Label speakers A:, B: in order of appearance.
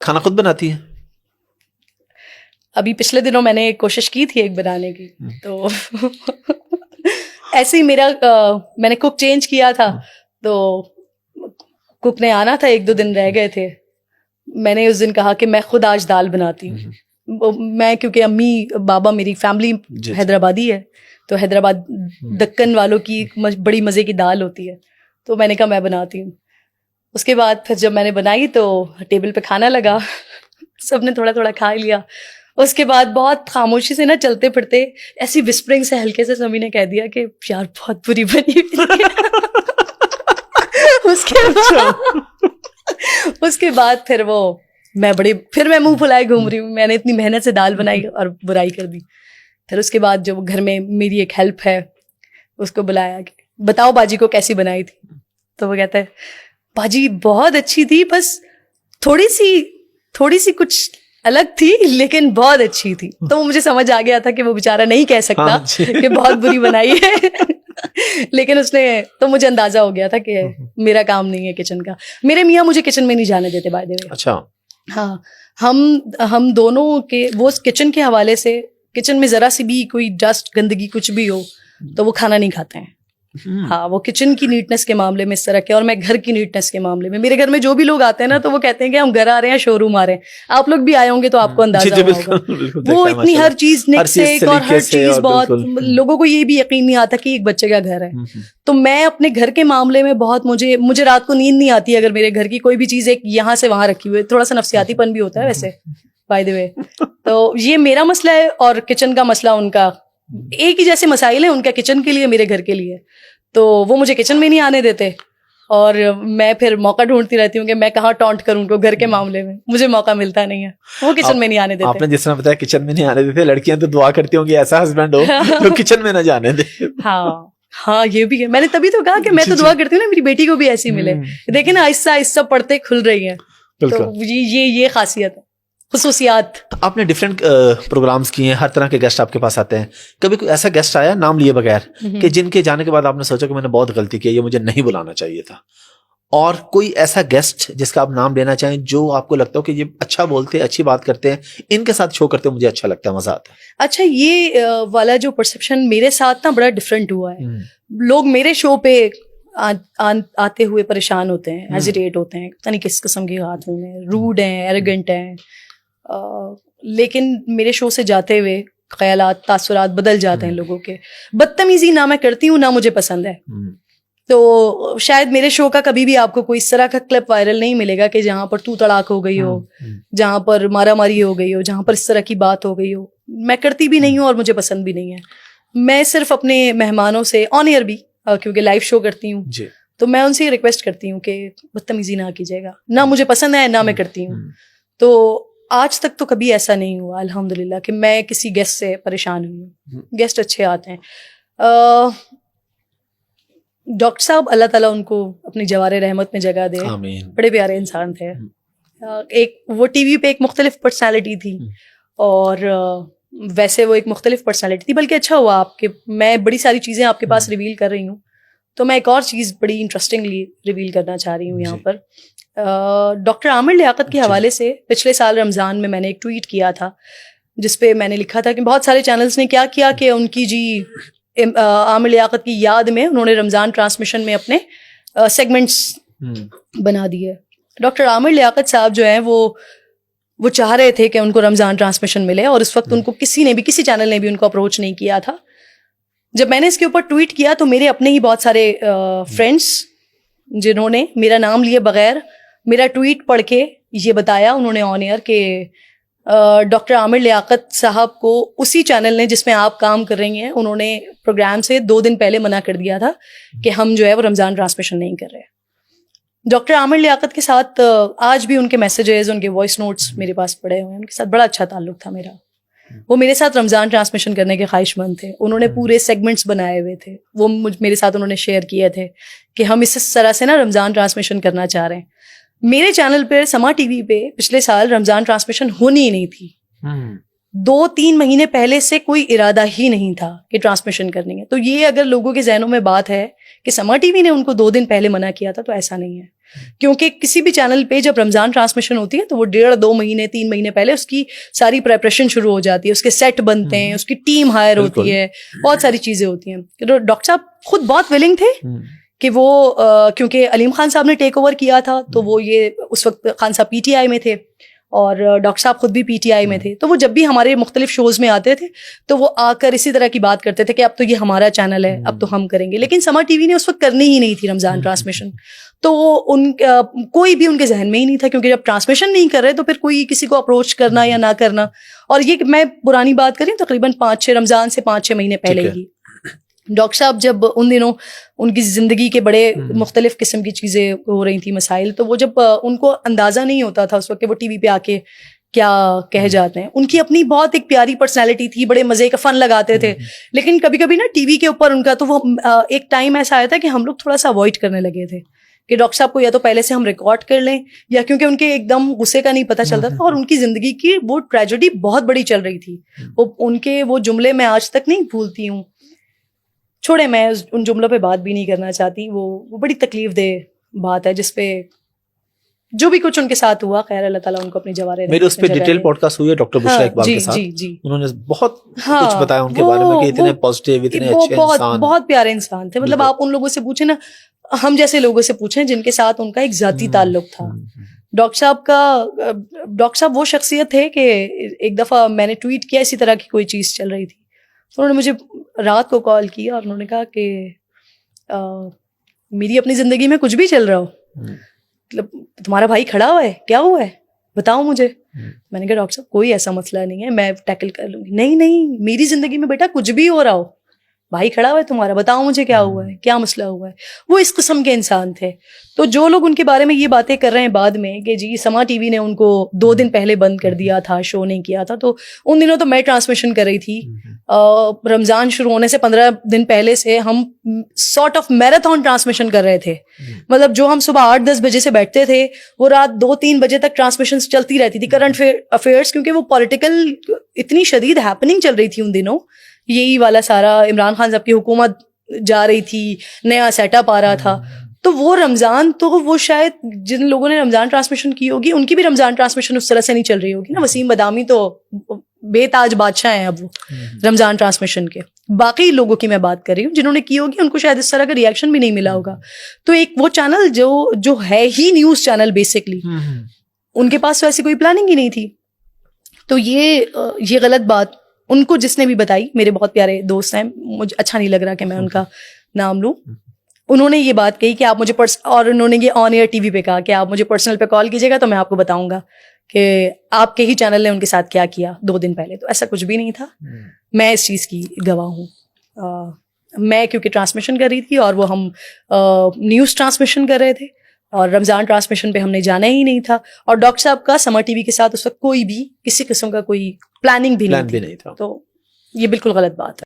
A: کھانا خود بناتی ہیں؟
B: ابھی پچھلے دنوں میں نے کوشش کی تھی ایک بنانے کی, تو ایسے ہی میں نے کوک چینج کیا تھا, تو کوک نے آنا تھا, 1-2 دن رہ گئے تھے. میں نے اس دن کہا کہ میں خود آج دال بناتی ہوں. میں کیونکہ امی بابا میری فیملی حیدرآبادی ہے, تو حیدرآباد دکن والوں کی بڑی مزے کی دال ہوتی ہے, تو میں نے کہا میں بناتی ہوں. اس کے بعد پھر جب میں نے بنائی تو ٹیبل پہ کھانا لگا, سب نے تھوڑا تھوڑا کھا لیا. اس کے بعد بہت خاموشی سے نا چلتے پھرتے ایسی وسپرنگ سے ہلکے سے سبھی نے کہہ دیا کہ یار بہت بری بنی ہوئی. اس کے بعد پھر میں منہ پھلائے گھوم رہی ہوں, میں نے اتنی محنت سے دال بنائی اور برائی کر دی. پھر اس کے بعد جو گھر میں میری ایک ہیلپ ہے, اس کو بلایا کہ بتاؤ باجی کو کیسی بنائی تھی. تو وہ کہتا ہے باجی بہت اچھی تھی, بس تھوڑی سی کچھ الگ تھی لیکن بہت اچھی تھی. تو مجھے سمجھ آ گیا تھا کہ وہ بیچارہ نہیں کہہ سکتا کہ بہت بری بنائی ہے, لیکن اس نے تو مجھے اندازہ ہو گیا تھا کہ میرا کام نہیں ہے کچن کا. میرے میاں مجھے کچن میں نہیں جانے دیتے بائی دی وے.
A: اچھا.
B: ہاں, ہم دونوں کے وہ کچن کے حوالے سے, کچن میں ذرا سی بھی کوئی ڈسٹ گندگی کچھ بھی ہو تو وہ کھانا نہیں کھاتے ہیں. ہاں, وہ کچن کی نیٹنس کے معاملے میں اس طرح کے, اور میں گھر کی نیٹنس کے معاملے میں, میرے گھر میں جو بھی لوگ آتے ہیں نا تو وہ کہتے ہیں کہ ہم گھر آ رہے ہیں, شو روم آ رہے ہیں. آپ لوگ بھی آئے ہوں گے تو آپ کو اندازہ ہوگا. وہ اتنی ہر چیز نیک سے اور ہر چیز, بہت لوگوں کو یہ بھی یقین نہیں آتا کہ ایک بچے کا گھر ہے. تو میں اپنے گھر کے معاملے میں بہت, مجھے رات کو نیند نہیں آتی اگر میرے گھر کی کوئی بھی چیز ایک یہاں سے وہاں رکھی ہوئی. تھوڑا سا نفسیاتی پن بھی ہوتا ہے ویسے بائی دی وے. تو یہ میرا مسئلہ ہے, اور کچن کا مسئلہ ان کا, ایک ہی جیسے مسائل ہیں ان کا کچن کے لیے میرے گھر کے لیے. تو وہ مجھے کچن میں نہیں آنے دیتے, اور میں پھر موقع ڈھونڈتی رہتی ہوں کہ میں کہاں ٹونٹ کروں ان کو. گھر کے معاملے میں مجھے موقع ملتا نہیں ہے, وہ کچن میں نہیں آنے دیتے.
A: آپ نے جس طرح بتایا کچن میں نہیں آنے دیتے, لڑکیاں تو دعا کرتی ہوں گی ایسا ہسبینڈ ہو جو کچن میں نہ جانے دے.
B: ہاں یہ بھی ہے. میں نے تبھی تو کہا کہ میں تو دعا کرتی ہوں نا میری بیٹی کو بھی ایسی ملے. دیکھیں نا آہستہ آہستہ پڑھتے کھل رہی ہیں, تو یہ خاصیت ہے, خصوصیات.
A: آپ نے ڈفرینٹ پروگرامز کیے ہیں, ہر طرح کے گیسٹ آپ کے پاس آتے ہیں. کبھی کوئی ایسا گیسٹ آیا نام لیے بغیر کہ جن کے جانے کے بعد آپ نے سوچا کہ میں نے بہت غلطی کی, یہ مجھے نہیں بلانا چاہیے تھا, اور کوئی ایسا گیسٹ جس کا آپ نام لینا چاہیں جو آپ کو لگتا ہو کہ یہ اچھا بولتے ہیں, اچھی بات کرتے ہیں, ان کے ساتھ شو کرتے مجھے اچھا لگتا ہے, مزہ آتا ہے؟
B: اچھا, یہ والا جو پرسپشن میرے ساتھ نا بڑا ڈفرینٹ ہوا ہے. لوگ میرے شو پہ آتے ہوئے پریشان ہوتے ہیں, ہیزیٹیٹ ہوتے ہیں, پتہ نہیں کس قسم کی بات میں, روڈ ہیں, ایروگنٹ ہیں. لیکن میرے شو سے جاتے ہوئے خیالات, تاثرات بدل جاتے ہیں لوگوں کے. بدتمیزی نہ میں کرتی ہوں نہ مجھے پسند ہے. تو شاید میرے شو کا کبھی بھی آپ کو کوئی اس طرح کا کلپ وائرل نہیں ملے گا کہ جہاں پر تو تڑاک ہو گئی ہو, جہاں پر مارا ماری ہو گئی ہو, جہاں پر اس طرح کی بات ہو گئی ہو. میں کرتی بھی نہیں ہوں اور مجھے پسند بھی نہیں ہے. میں صرف اپنے مہمانوں سے آن ایئر بھی, کیونکہ لائیو شو کرتی ہوں, تو میں ان سے ریکویسٹ کرتی ہوں کہ بدتمیزی نہ کیجیے گا. نہ مجھے پسند ہے نہ میں کرتی ہوں. تو آج تک تو کبھی ایسا نہیں ہوا الحمدللہ کہ میں کسی گیسٹ سے پریشان ہوئی ہوں. گیسٹ اچھے آتے ہیں. ڈاکٹر صاحب اللہ تعالیٰ ان کو اپنی جوار رحمت میں جگہ دے, بڑے پیارے انسان تھے. ایک وہ ٹی وی پہ ایک مختلف پرسنالٹی تھی, اور ویسے وہ ایک مختلف پرسنالٹی تھی. بلکہ اچھا ہوا آپ کے, میں بڑی ساری چیزیں آپ کے پاس ریویل کر رہی ہوں, تو میں ایک اور چیز بڑی انٹرسٹنگلی ریویل کرنا چاہ رہی ہوں یہاں پر. ڈاکٹر عامر لیاقت کے حوالے سے پچھلے سال رمضان میں نے ایک ٹویٹ کیا تھا جس پہ میں نے لکھا تھا کہ بہت سارے چینلز نے کیا کیا کہ ان کی عامر لیاقت کی یاد میں انہوں نے رمضان ٹرانسمیشن میں اپنے سیگمنٹس بنا دیے. ڈاکٹر عامر لیاقت صاحب جو ہیں وہ چاہ رہے تھے کہ ان کو رمضان ٹرانسمیشن ملے, اور اس وقت ان کو کسی چینل نے بھی ان کو اپروچ نہیں کیا تھا. جب میں نے اس کے اوپر ٹویٹ کیا تو میرے اپنے ہی بہت سارے فرینڈس جنہوں نے میرا نام لیے بغیر میرا ٹویٹ پڑھ کے یہ بتایا, انہوں نے آن ایئر کہ ڈاکٹر عامر لیاقت صاحب کو اسی چینل نے جس میں آپ کام کر رہی ہیں, انہوں نے پروگرام سے 2 دن پہلے منع کر دیا تھا کہ ہم جو ہے وہ رمضان ٹرانسمیشن نہیں کر رہے. ڈاکٹر عامر لیاقت کے ساتھ آج بھی ان کے میسیجز, ان کے وائس نوٹس میرے پاس پڑے ہوئے ہیں. ان کے ساتھ بڑا اچھا تعلق تھا میرا. وہ میرے ساتھ رمضان ٹرانسمیشن کرنے کے خواہش مند تھے. انہوں نے پورے سیگمنٹس بنائے ہوئے تھے, وہ میرے ساتھ انہوں نے شیئر کیے تھے کہ ہم اس طرح سے نا رمضان ٹرانسمیشن کرنا چاہ رہے ہیں. میرے چینل پہ سما ٹی وی پہ پچھلے سال رمضان ٹرانسمیشن ہونی ہی نہیں تھی. 2-3 مہینے پہلے سے کوئی ارادہ ہی نہیں تھا کہ ٹرانسمیشن کرنی ہے. تو یہ اگر لوگوں کے ذہنوں میں بات ہے کہ سما ٹی وی نے ان کو 2 دن پہلے منع کیا تھا, تو ایسا نہیں ہے. کیونکہ کسی بھی چینل پہ جب رمضان ٹرانسمیشن ہوتی ہے تو وہ 1.5-2 مہینے 3 مہینے پہلے اس کی ساری پریپریشن شروع ہو جاتی ہے, اس کے سیٹ بنتے ہیں, اس کی ٹیم ہائر ہوتی ہے, بہت ساری چیزیں ہوتی ہیں. ڈاکٹر صاحب خود بہت ولنگ تھے کہ وہ کیونکہ علیم خان صاحب نے ٹیک اوور کیا تھا تو وہ یہ اس وقت خان صاحب پی ٹی آئی میں تھے اور ڈاکٹر صاحب خود بھی پی ٹی آئی میں تھے, تو وہ جب بھی ہمارے مختلف شوز میں آتے تھے تو وہ آ کر اسی طرح کی بات کرتے تھے کہ اب تو یہ ہمارا چینل ہے, اب تو ہم کریں گے. لیکن سما ٹی وی نے اس وقت کرنی ہی نہیں تھی رمضان ٹرانسمیشن, تو ان کوئی بھی ان کے ذہن میں ہی نہیں تھا, کیونکہ جب ٹرانسمیشن نہیں کر رہے تو پھر کوئی کسی کو اپروچ کرنا یا نہ کرنا. اور یہ میں پرانی بات کریں تقریباً 5-6 رمضان سے 5-6 مہینے پہلے ہی ڈاکٹر صاحب جب ان دنوں ان کی زندگی کے بڑے مختلف قسم کی چیزیں ہو رہی تھیں, مسائل, تو وہ جب ان کو اندازہ نہیں ہوتا تھا اس وقت کہ وہ ٹی وی پہ آ کے کیا کہہ جاتے ہیں. ان کی اپنی بہت ایک پیاری پرسنالٹی تھی, بڑے مزے کا فن لگاتے تھے, لیکن کبھی کبھی نا ٹی وی کے اوپر ان کا تو وہ ایک ٹائم ایسا آیا تھا کہ ہم لوگ تھوڑا سا اوائڈ کرنے لگے تھے کہ ڈاکٹر صاحب کو یا تو پہلے سے ہم ریکارڈ کر لیں, یا کیونکہ ان کے ایک دم غصے کا نہیں پتہ چلتا تھا, اور ان کی زندگی کی وہ ٹریجڈی بہت بڑی چل رہی تھی. ان کے وہ جملے میں آج تک نہیں بھولتی ہوں, چھوڑے میں ان جملوں پہ بات بھی نہیں کرنا چاہتی, وہ بڑی تکلیف دہ بات ہے جس پہ جو بھی کچھ ان کے ساتھ ہوا, خیر اللہ تعالیٰ ان کو اپنی جوارے.
A: میرے اس پہ ڈیٹیل پوڈ کاسٹ ہوئی ہے ڈاکٹر بشرا اقبال کے ساتھ, انہوں نے بہت کچھ بتایا ان کے بارے میں کہ اتنے پازیٹیو, اتنے اچھے انسان,
B: بہت پیارے انسان تھے. مطلب آپ ان لوگوں سے پوچھیں نا, ہم جیسے لوگوں سے پوچھیں جن کے ساتھ ان کا ایک ذاتی تعلق تھا. ڈاکٹر صاحب وہ شخصیت تھے کہ ایک دفعہ میں نے ٹویٹ کیا, اسی طرح کی کوئی چیز چل رہی تھی, تو انہوں نے مجھے رات کو کال کیا اور انہوں نے کہا کہ میری اپنی زندگی میں کچھ بھی چل رہا ہو, مطلب تمہارا بھائی کھڑا ہوا ہے, کیا ہوا ہے بتاؤ مجھے. میں نے کہا ڈاکٹر صاحب کوئی ایسا مسئلہ نہیں ہے, میں ٹیکل کر لوں گی. نہیں, میری زندگی میں بیٹا کچھ بھی ہو رہا ہو, بھائی کھڑا ہوا ہے تمہارا, بتاؤ مجھے کیا ہوا ہے, کیا مسئلہ ہوا ہے. وہ اس قسم کے انسان تھے. تو جو لوگ ان کے بارے میں یہ باتیں کر رہے ہیں بعد میں کہ جی سما ٹی وی نے ان کو 2 دن پہلے بند کر دیا تھا, شو نہیں کیا تھا, تو ان دنوں تو میں ٹرانسمیشن کر رہی تھی. رمضان شروع ہونے سے 15 دن پہلے سے ہم سارٹ آف میراتھن ٹرانسمیشن کر رہے تھے. مطلب جو ہم صبح 8-10 بجے سے بیٹھتے تھے وہ رات 2-3 بجے تک ٹرانسمیشن چلتی رہتی تھی, کرنٹ افیئرس, کیونکہ وہ پولیٹیکل اتنی شدید ہیپننگ چل رہی تھی ان دنوں. یہی والا سارا عمران خان صاحب کی حکومت جا رہی تھی, نیا سیٹ اپ آ رہا تھا. تو وہ رمضان, تو وہ شاید جن لوگوں نے رمضان ٹرانسمیشن کی ہوگی ان کی بھی رمضان ٹرانسمیشن اس طرح سے نہیں چل رہی ہوگی نا. وسیم بدامی تو بے تاج بادشاہ ہیں اب وہ رمضان ٹرانسمیشن کے. باقی لوگوں کی میں بات کر رہی ہوں جنہوں نے کی ہوگی, ان کو شاید اس طرح کا ریئیکشن بھی نہیں ملا ہوگا. تو ایک وہ چینل جو ہے ہی نیوز چینل بیسکلی, ان کے پاس تو ایسی کوئی پلاننگ ہی نہیں تھی. تو یہ غلط بات ان کو جس نے بھی بتائی, میرے بہت پیارے دوست ہیں, مجھے اچھا نہیں لگ رہا کہ میں ان کا نام لوں, انہوں نے یہ بات کہی کہ آپ مجھے اور انہوں نے یہ آن ایئر ٹی وی پہ کہا کہ آپ مجھے پرسنل پہ کال کیجیے گا تو میں آپ کو بتاؤں گا کہ آپ کے ہی چینل نے ان کے ساتھ کیا 2 دن پہلے. تو ایسا کچھ بھی نہیں تھا, میں اس چیز کی گواہ ہوں. میں کیونکہ ٹرانسمیشن کر رہی تھی اور وہ ہم نیوز ٹرانسمیشن کر رہے تھے, اور رمضان ٹرانسمیشن پہ ہم نے جانا ہی نہیں تھا. اور ڈاکٹر صاحب کا سما ٹی وی کے ساتھ اس وقت کوئی بھی کسی قسم کا کوئی پلاننگ بھی نہیں تھی. تو یہ بالکل غلط بات ہے.